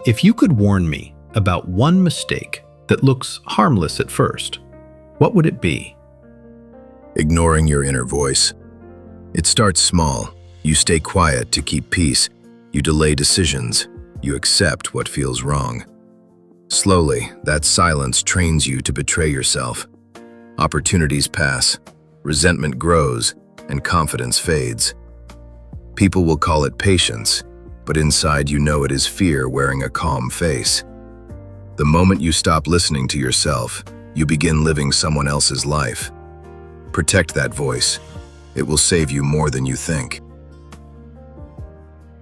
If you could warn me about one mistake that looks harmless at first, what would it be? Ignoring your inner voice. It starts small. You stay quiet to keep peace. You delay decisions. You accept what feels wrong. Slowly, that silence trains you to betray yourself. Opportunities pass, resentment grows, and confidence fades. People will call it patience, but inside you know it is fear wearing a calm face. The moment you stop listening to yourself, you begin living someone else's life. Protect that voice. It will save you more than you think.